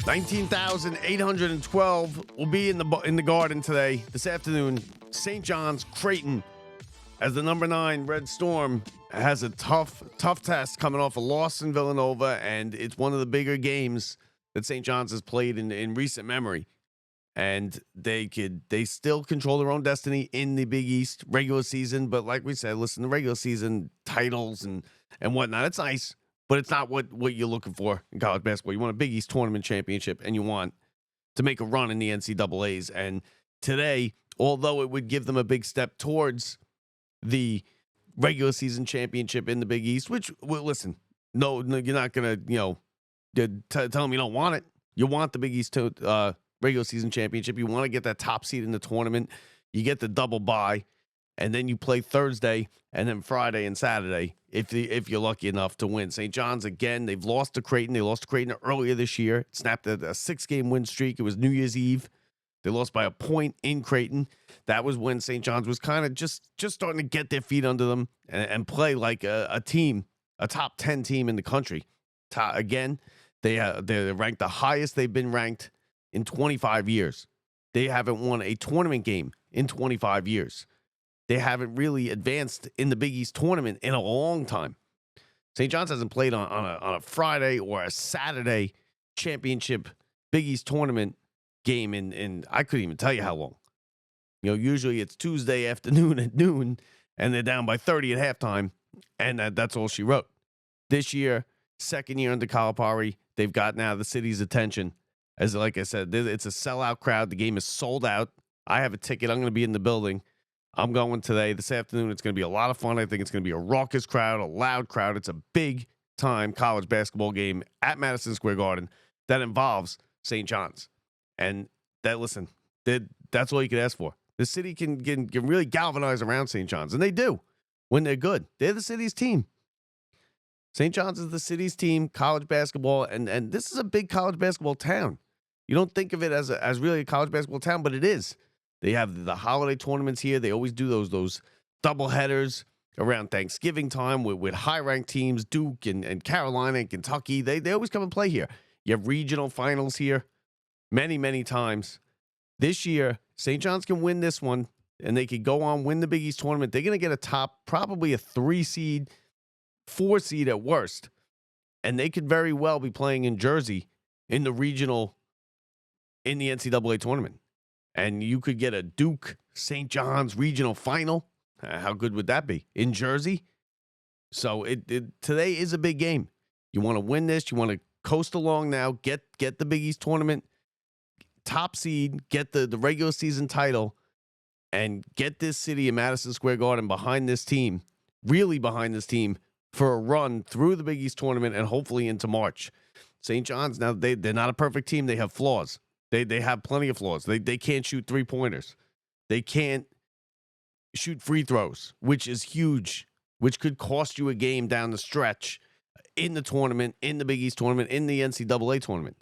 $19,812 will be in the Garden today, this afternoon. St. John's, Creighton, as the number 9 Red Storm has a tough test coming off a loss in Villanova, and it's one of the bigger games that St. John's has played in recent memory. And they still control their own destiny in the Big East regular season. But like we said, listen, the regular season titles and whatnot, it's nice, but it's not what you're looking for in college basketball. You want a Big East tournament championship, and you want to make a run in the NCAAs. And today, although it would give them a big step towards the regular season championship in the Big East, which, well, listen, no, you're not going to, tell them you don't want it. You want the Big East regular season championship. You want to get that top seed in the tournament. You get the double bye, and then you play Thursday and then Friday and Saturday if you're lucky enough to win. St. John's, again, they've lost to Creighton. They lost to Creighton earlier this year. It snapped a 6-game win streak. It was New Year's Eve. They lost by a point in Creighton. That was when St. John's was kind of just starting to get their feet under them and play like a team, a top 10 team in the country. Again, they're ranked the highest they've been ranked in 25 years. They haven't won a tournament game in 25 years. They haven't really advanced in the Big East tournament in a long time. St. John's hasn't played on a Friday or a Saturday championship Big East tournament game in I couldn't even tell you how long. Usually it's Tuesday afternoon at noon, and they're down by 30 at halftime, and that's all she wrote. This year, second year under Calipari, they've got now the city's attention. As like I said, it's a sellout crowd. The game is sold out. I have a ticket. I'm going to be in the building. I'm going today, this afternoon. It's going to be a lot of fun. I think it's going to be a raucous crowd, a loud crowd. It's a big-time college basketball game at Madison Square Garden that involves St. John's. And that's all you could ask for. The city can really galvanize around St. John's, and they do when they're good. They're the city's team. St. John's is the city's team, college basketball, and this is a big college basketball town. You don't think of it as really a college basketball town, but it is. They have the holiday tournaments here. They always do those double headers around Thanksgiving time with high-ranked teams, Duke and Carolina and Kentucky. They always come and play here. You have regional finals here many, many times. This year, St. John's can win this one, and they could go on, win the Big East tournament. They're going to get probably a 3 seed, 4 seed at worst. And they could very well be playing in Jersey in the NCAA tournament. And you could get a Duke St. John's regional final. How good would that be? In Jersey? So today is a big game. You want to win this. You want to coast along now. Get the Big East tournament top seed. Get the regular season title. And get this city in Madison Square Garden behind this team. Really behind this team for a run through the Big East tournament and hopefully into March. St. John's, now they're not a perfect team. They have flaws. They have plenty of flaws. They can't shoot 3-pointers. They can't shoot free throws, which is huge, which could cost you a game down the stretch in the tournament, in the Big East tournament, in the NCAA tournament.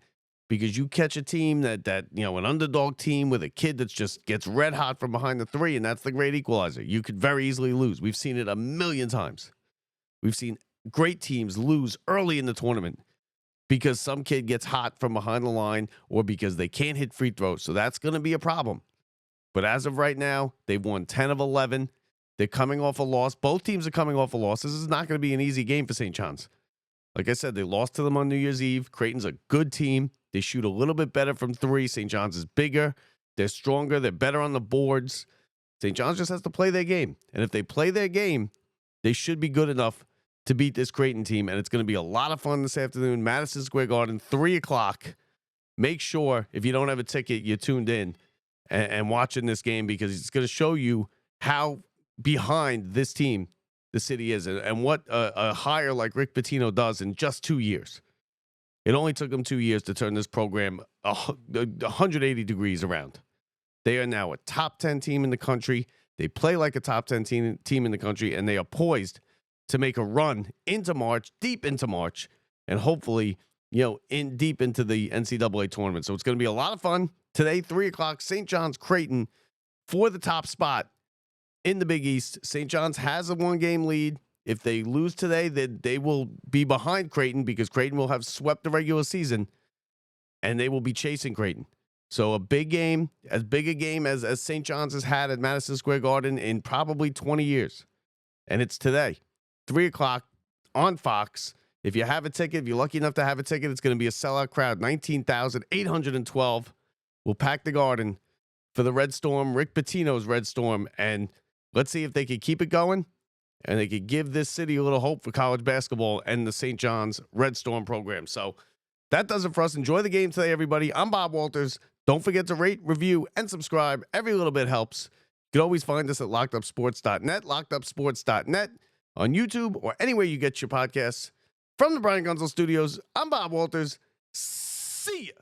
Because you catch a team that an underdog team with a kid that just gets red hot from behind the three, and that's the great equalizer. You could very easily lose. We've seen it a million times. We've seen great teams lose early in the tournament because some kid gets hot from behind the line or because they can't hit free throws. So that's going to be a problem. But as of right now, they've won 10 of 11. They're coming off a loss. Both teams are coming off a loss. This is not going to be an easy game for St. John's. Like I said, they lost to them on New Year's Eve. Creighton's a good team. They shoot a little bit better from 3. St. John's is bigger. They're stronger. They're better on the boards. St. John's just has to play their game. And if they play their game, they should be good enough to beat this Creighton team, and it's going to be a lot of fun this afternoon. Madison Square Garden, 3 o'clock. Make sure, if you don't have a ticket, you're tuned in and watching this game because it's going to show you how behind this team the city is and what a hire like Rick Pitino does in just 2 years. It only took him 2 years to turn this program 180 degrees around. They are now a top 10 team in the country. They play like a top 10 team in the country, and they are poised to make a run into March, deep into March, and hopefully, deep into the NCAA tournament. So it's going to be a lot of fun. Today, 3 o'clock, St. John's Creighton for the top spot in the Big East. St. John's has a 1-game lead If they lose today, then they will be behind Creighton because Creighton will have swept the regular season and they will be chasing Creighton. So a big game, as big a game as St. John's has had at Madison Square Garden in probably 20 years. And it's today, 3 o'clock on Fox. If you have a ticket, if you're lucky enough to have a ticket, it's going to be a sellout crowd. 19,812 will pack the Garden for the Red Storm, Rick Pitino's Red Storm. And let's see if they can keep it going and they could give this city a little hope for college basketball and the St. John's Red Storm program. So that does it for us. Enjoy the game today, everybody. I'm Bob Walters. Don't forget to rate, review, and subscribe. Every little bit helps. You can always find us at lockedupsports.net, lockedupsports.net, on YouTube, or anywhere you get your podcasts. From the Brian Gunzel Studios, I'm Bob Walters. See ya.